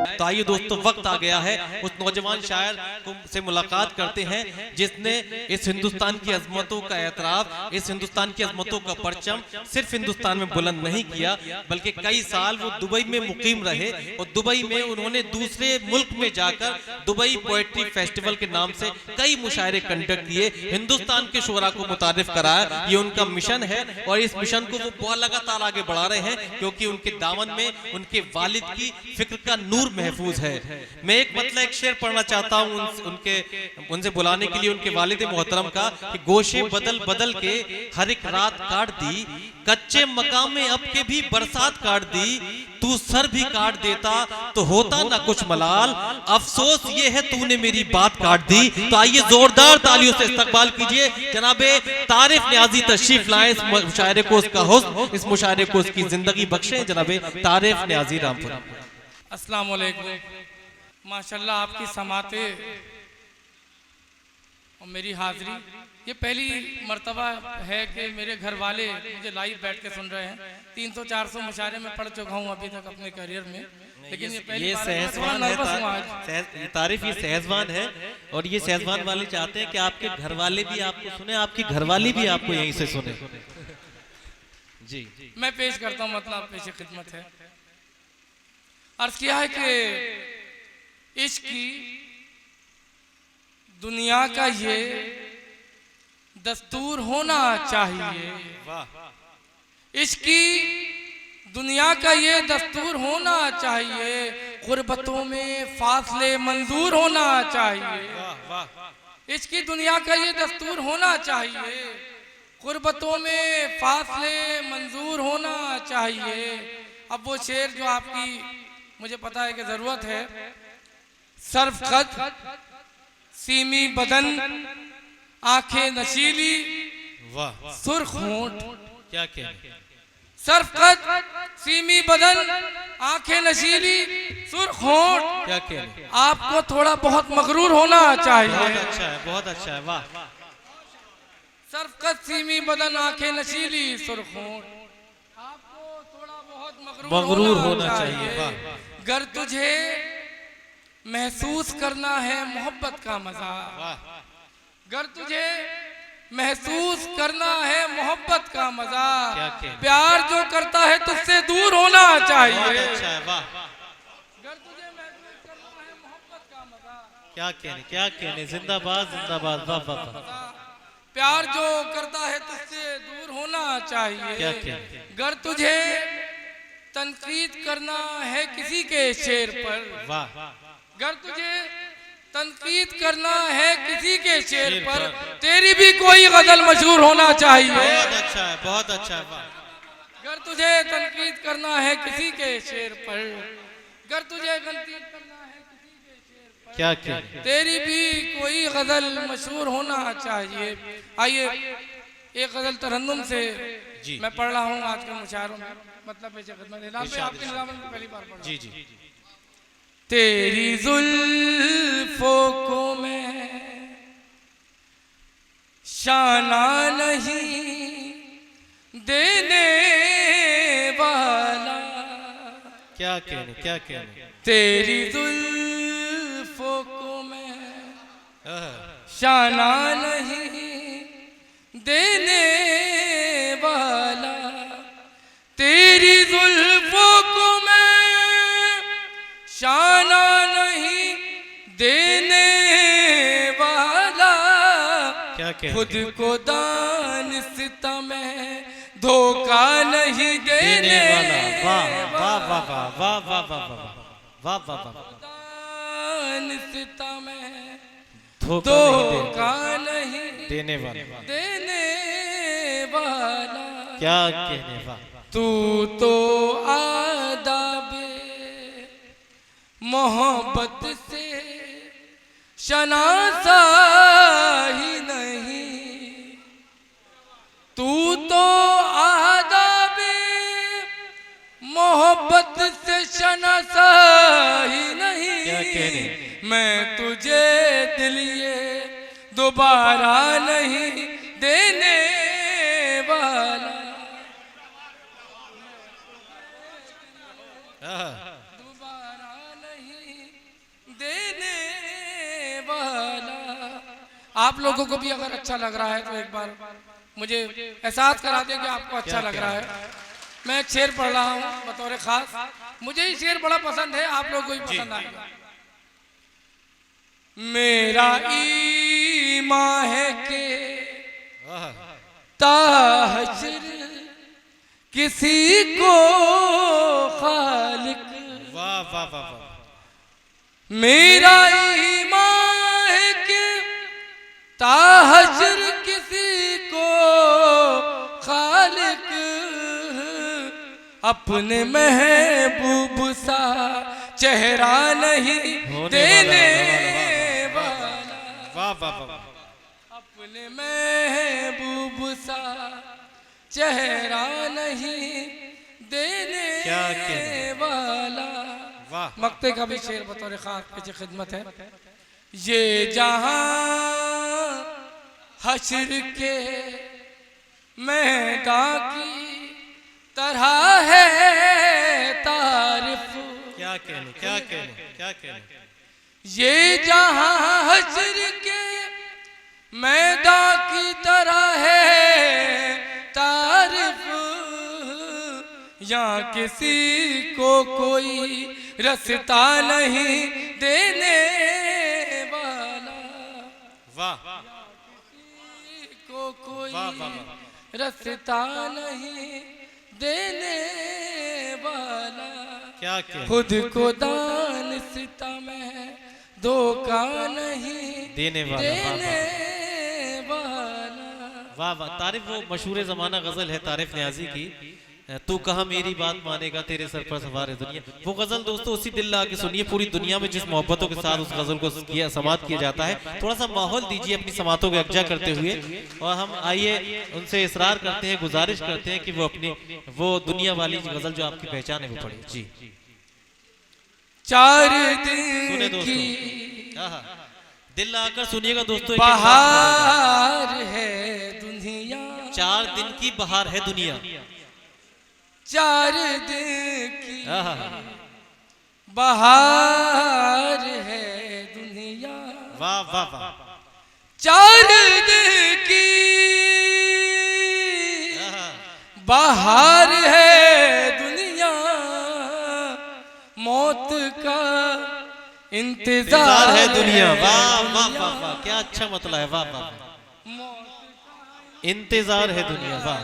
तो आइए दोस्तों, वक्त आ गया है उस नौजवान शायर से मुलाकात करते हैं जिसने इस हिंदुस्तान की अजमतों का एतराफ, इस हिंदुस्तान की अजमतों का परचम सिर्फ हिंदुस्तान में बुलंद नहीं किया, बल्कि कई साल वो दुबई में मुकीम रहे और दुबई में उन्होंने दूसरे मुल्क में जाकर दुबई पोएट्री फेस्टिवल के नाम से कई मुशायरे कंडक्ट किए, हिंदुस्तान के शोरा को मुतारिफ कराया। ये उनका मिशन है और इस मिशन को वो बहुत लगातार आगे बढ़ा रहे हैं, क्योंकि उनके दामन में उनके वालिद की फिक्र का नूर महफूज है। मैं एक शेर पढ़ना चाहता हूँ उनसे बुलाने के लिए उनके वालिद मोहतरम का कि गोशे बदल बदल के हर एक रात काट दी, कच्चे मकाम में अब के भी बरसात काट दी, तू सर भी काट देता तो होता ना कुछ मलाल, अफसोस ये है तूने मेरी बात काट दी। तो आइए जोरदार तालियों से इस्तकबाल कीजिए जनाबे तारिफ न्याजी तशरीफ लाए इस मुशायरे को, उसका हुस्न, इस मुशायरे को उसकी जिंदगी बख्शे, जनाबे तारिफ न्याजी रामपुर। अस्सलाम वालेकुम। माशाल्लाह आपकी समाते और मेरी हाजिरी, ये पहली मर्तबा है कि मेरे घर वाले मुझे लाइव बैठ के सुन रहे हैं। 300-400 मुशायरे में पढ़ चुका हूँ अभी तक अपने करियर में, लेकिन ये पहली बार सहजवान है, तारीफ ये सहजवान है और ये सहजवान वाले चाहते हैं कि आपके घर वाले भी आपको सुने, आपकी घरवाली भी आपको यहीं से सुने। जी मैं पेश करता हूँ, मतलब पेश खिदमत है। अर्ज किया है कि इश्क की दुनिया का ये दस्तूर होना चाहिए, इश्क की दुनिया का ये दस्तूर होना चाहिए, गुर्बतों में फासले मंजूर होना चाहिए। इश्क की दुनिया का ये दस्तूर होना चाहिए, गुर्बतों में फासले मंजूर होना चाहिए। अब वो शेर जो आपकी मुझे पता है कि जरूरत है, सर्फ कद सीमी बदन आंखें नशीली सुर्ख होंठ, क्या कहने, सर्फ कद सीमी बदन आंखें नशीली सुर्ख होंठ, क्या कहने, आपको थोड़ा बहुत मगरूर होना चाहिए। बहुत अच्छा है, बहुत अच्छा है, वाह। सर्फ कद सीमी बदन आंखें नशीली सुर्ख होंठ, आपको थोड़ा बहुत मगरूर होना चाहिए। वाह। गर तुझे महसूस करना है मोहब्बत का मजा, गर तुझे महसूस करना है मोहब्बत का मजा, प्यार जो करता है तुझसे दूर होना चाहिए। अच्छा है, वाह। गर तुझे महसूस करना है मोहब्बत का मजा, क्या कहने, क्या कहने, जिंदाबाद जिंदाबाद, वाह वाह वाह। प्यार जो करता है तुझसे दूर होना चाहिए। क्या कहने, गर तुझे तनकीद करना है किसी के शेर पर, वाह। गर तुझे तनकीद करना है किसी के शेर पर, तेरी भी कोई गजल मशहूर होना चाहिए। बहुत अच्छा है, बहुत अच्छा है, वाह। गर तुझे तनकीद करना है किसी के शेर पर, गर तुझे तनकीद करना है किसी के शेर पर, क्या कहने, तेरी भी कोई गजल मशहूर होना चाहिए। आइए एक गजल तरन्नुम से मैं पढ़ रहा हूँ आज के मुशायरों में, मतलब आपकी निज़ामत में पहली बार पढ़ रहा हूं। जी। तेरी जुल्फों को मैं शाना नहीं देने वाला, क्या कहने, क्या कहने, तेरी जुल्फों को मैं शाना नहीं देने वाला, तेरी जुल्फों को मैं शाना नहीं देने वाला, क्या कहने, खुद को दानिस्ता में धोखा नहीं देने वाला, वाह वाह वाह वाह वाह वाह वाह वाह वाह वाह, दानिस्ता में धोखा नहीं देने वाला, क्या कहने, वाह। तू तो आदाबे मोहब्बत से शनासा ही नहीं, तू तो आदाबे मोहब्बत से शनासा ही नहीं, क्या कहने, मैं तुझे दिलिए दोबारा नहीं देने वाला, दोबारा नहीं आप लोगों को भी अगर अच्छा लग रहा है तो एक बार मुझे एहसास करा दे कि आपको अच्छा लग रहा है। मैं एक शेर पढ़ रहा हूँ बतौर खास, मुझे ये शेर बड़ा पसंद है, आप लोगों को भी पसंद आएगा। मेरा ईमान है के ताहशर किसी को खालिक, वाह वाह वाह वाह, मेरा ईमान है कि ताहशर किसी को खालिक अपने महबूब सा चेहरा नहीं देने वाला, वाह वाह वाह, अपने महबूब सा चेहरा नहीं देने वाला। वाह। मक्ते का भी शेर बतौर खास पीछे खिदमत है। ये जहां हश्र के मैदान की तरह है तारीफ, क्या कहने क्या कहने क्या कहने, ये जहां हश्र के मैदान की तरह है तारीफ, यहाँ किसी को कोई रास्ता नहीं देने वाला, वाह, किसी को कोई वाह वाह, रास्ता नहीं देने वाला, क्या कहने, खुद को दान सिता में धोखा नहीं देने वाला, देने वाला। वाह वाह। तारिफ वो मशहूर ज़माना गज़ल है तारिफ न्याजी की, तू कहाँ मेरी बात मानेगा तेरे सर पर सवार है दुनिया। वो गज़ल दोस्तों उसी दिल लगा के सुनिए, पूरी दुनिया में जिस मोहब्बतों के साथ उस गज़ल को किया समात किया जाता है। थोड़ा सा माहौल दीजिए अपनी समातों को यकजा करते हुए, और हम आइए उनसे इसरार करते हैं, गुजारिश करते हैं कि वो अपनी वो दुनिया वाली गज़ल जो आपकी पहचान है वो पढ़े। जी, 4 सुने दिन दोस्तों, की दिल लगाकर सुनिएगा दोस्तों। बहार है दुनिया, 4 दिन की बहार है दुनिया, 4 दिन की बहार है दुनिया, वाह वाह वाह, 4 दिन की बहार है दुनिया, मौत का इंतजार है दुनिया। वाह वाह वाह वाह, क्या अच्छा मतलब है, वाह वाह, इंतजार है दुनिया, वाह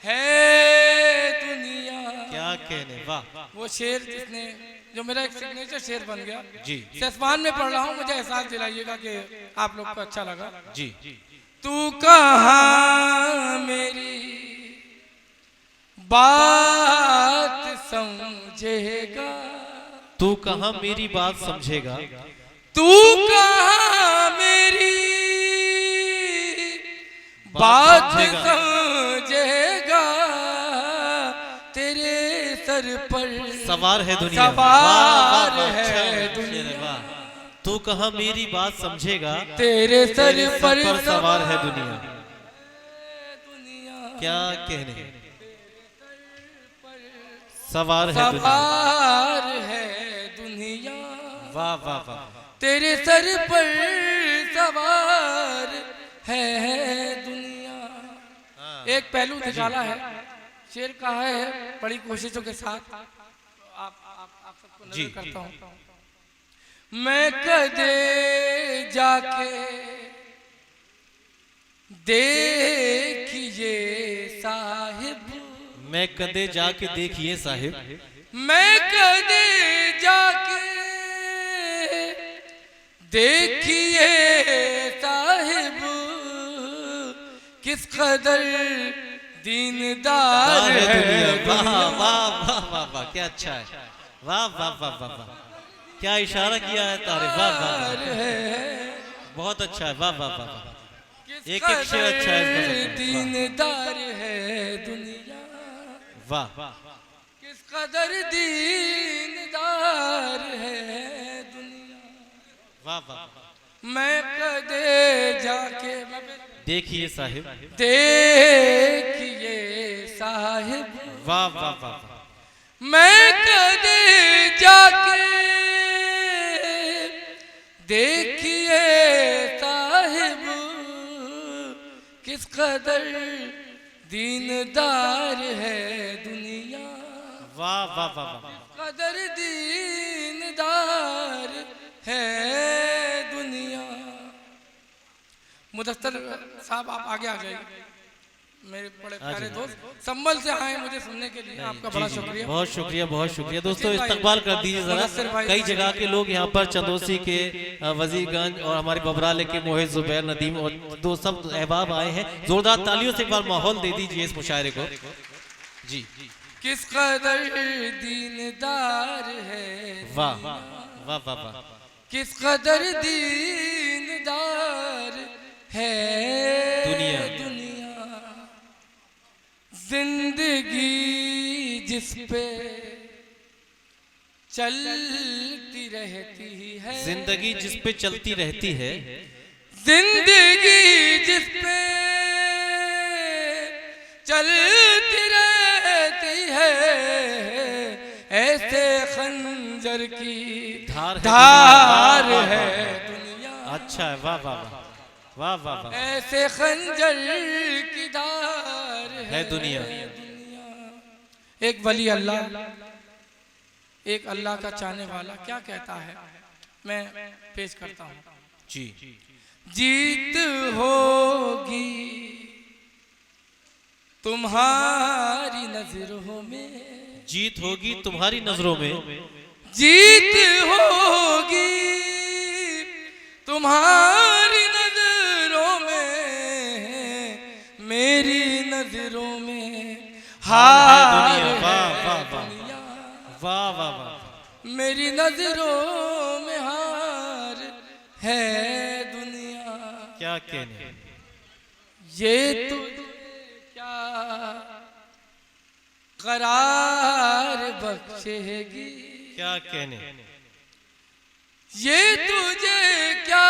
है दुनिया, क्या कहने, वाह। वो शेर जिसने जो मेरा एक सिग्नेचर शेर बन गया जी सेस्मान में पढ़ रहा हूँ, मुझे एहसास दिलाइएगा कि आप लोग को अच्छा लगा। जी, तू कहाँ मेरी बात समझेगा, तू कहाँ मेरी बात समझेगा, तू कहाँ मेरी बात समझेगा, तेरे सर पर सवार है दुनिया, सवार है अच्छा दुनिया, वाह। तू कहाँ मेरी बात समझेगा, तेरे सर पर सवार है दुनिया, दुनिया, क्या कहने, सवार है दुनिया, सवार है दुनिया, वाह वाह वाह, तेरे सर पर सवार है दुनिया। एक पहलू निकाला है शेर कहा है बड़ी कोशिशों के साथ, आप सबको नजर करता हूँ। मैं कदे जाके देखिए साहिब, मैं कदे जाके देखिए साहिब, मैं कदे जाके देखिए साहिब, किस कदर दीनदार है वाह दुनिया। वाह वाह वाह वाह, क्या अच्छा है, वाह वाह वाह वाह वाह, क्या इशारा किया है तारे, वाह वाह वाह, बहुत अच्छा है, वाह वाह वाह वाह, एक एक शेर अच्छा है इस गज़ल में, दीनदार है दुनिया, वाह, किस कदर दीनदार है दुनिया। वाह वाह, मैं कदे जाके देखिए साहिब, देखिए साहिब, वाह वाह वाह, मैं कदे जाके देखिए साहिब, किस कदर दीनदार है दुनिया, वाह वाह वाह वाह। कदर दीनदार है दुनिया। मुदस्सिर साहब आप आगे आ जाइए, मेरे बड़े प्यारे दोस्त संभल से आए मुझे सुनने के लिए, आपका बड़ा शुक्रिया। बहुत शुक्रिया, बहुत शुक्रिया दोस्तों। इस्तकबाल कर दीजिए जरा। कई जगह के लोग यहाँ पर चंदोसी के वजीरगंज और हमारे बबराले के मोहित जुबैर नदीम और दो सब अहबाब आए हैं। जोरदार तालियों से एक बार माहौल दे दीजिए इस मुशायरे को जी। किस कदर दीनदार है, वाह वाह वाह वाह। किस कदर दीनदार है दुनिया, जिंदगी जिस पे चलती रहती है, जिंदगी जिस पे चलती रहती है, जिंदगी जिस पे चलती रहती है, ऐसे खंजर की धार है दुनिया। अच्छा है, वाह वाह वाह वाह वाह। ऐसे खंजर की धार है दुनिया। एक वली अल्लाह, एक अल्लाह का चाहने वाला क्या कहता है, मैं पेश करता हूँ जी। जीत होगी तुम्हारी नजरों में, जीत होगी तुम्हारी नजरों में, जीत होगी तुम्हारी नजरों में, मेरी नजरों में हार है दुनिया, वाह वाह वाह। मेरी नजरों में हार है दुनिया। क्या कहने, ये तो क्या करार बख्शेगी, क्या कहने, ये तुझे क्या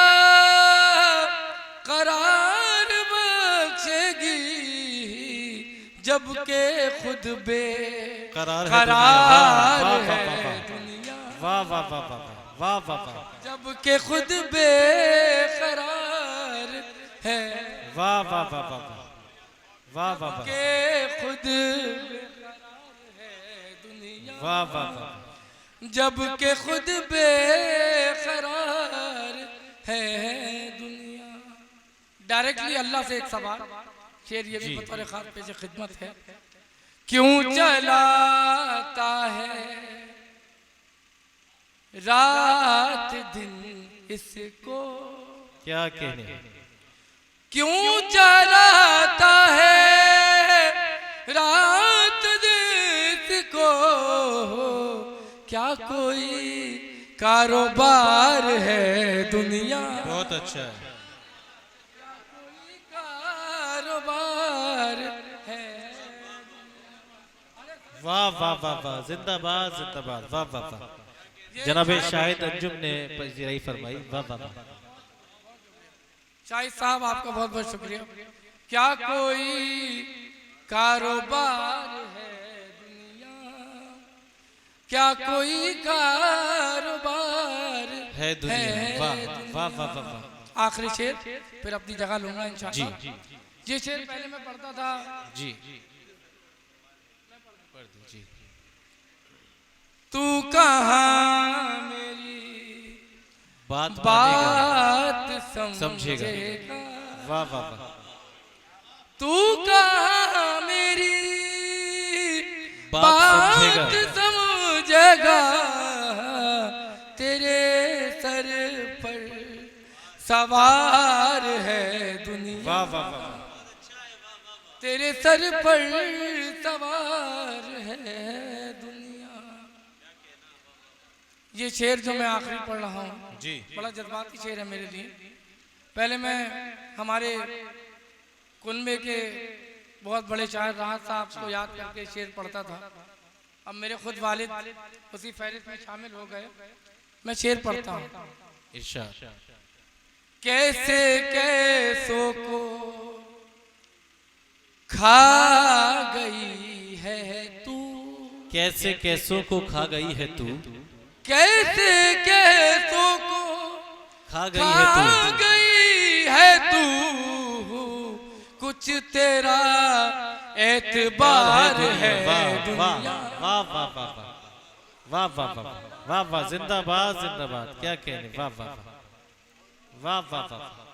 करार बख्शेगी, जबकि खुद बेकरार है दुनिया। वाह वाह वाह वाह वाह वाह वाह। जबकि खुद बेकरार है, वाह वाह वाह वाह वाह वाह वाह। के खुद बेकरार है दुनिया, वाह वाह वाह। जबकि खुद बेकरार है दुनिया। डायरेक्टली अल्लाह से एक सवाल, शेर ये भी बतौर खास पेश खिदमत है। क्यों चलाता है रात दिन इसको, क्या कहने, क्यों चलाता है रात दिन इसको, क्या कोई कारोबार है दुनिया। बहुत अच्छा है, कारोबार है। वाह वाह वाह वाह। जिंदाबाद जिंदाबाद, वाह वाह वाह। जनाब शाहिद अंजुम ने पजीराई फरमाई, वाह वाह वाह। शाहिद साहब आपका बहुत बहुत शुक्रिया। क्या कोई कारोबार है दुनिया, क्या कोई कारोबार है दुनिया। वाह वाह वाह वाह वाह। आखिरी शेर फिर अपनी जगह लूंगा इंशाअल्लाह। जी ये शेर पहले मैं पढ़ता था जी। तू कहाँ मेरी बात समझेगा, वाह वाह वाह। तू कहाँ मेरी बात समझेगा, तेरे सर पर सवार है दुनिया। वाह वाह वाह। तेरे सर पर सवार है दुनिया। ये शेर जो मैं आखिरी पढ़ रहा हूँ जी, बड़ा जज्बाती शेर है मेरे लिए। पहले मैं हमारे कुनबे के बहुत बड़े शायर राहत साहब को याद करके शेर पढ़ता था। अब मेरे खुद वालिद उसी फहरिस्त में शामिल हो गए। मैं शेर पढ़ता हूँ। इरशाद। कैसे कैसों को खा गई है तू, कैसे कैसों को खा गई है तू, कैसे कैसों को खा गई है तू, गई है तू, कुछ कुछ तेरा एतबार है दुनिया। वाह वाह वाह वाह वाह वाह वाह वाह वाह, जिंदाबाद जिंदाबाद, क्या कहने, वाह वाह वाह वाह वाह वाह।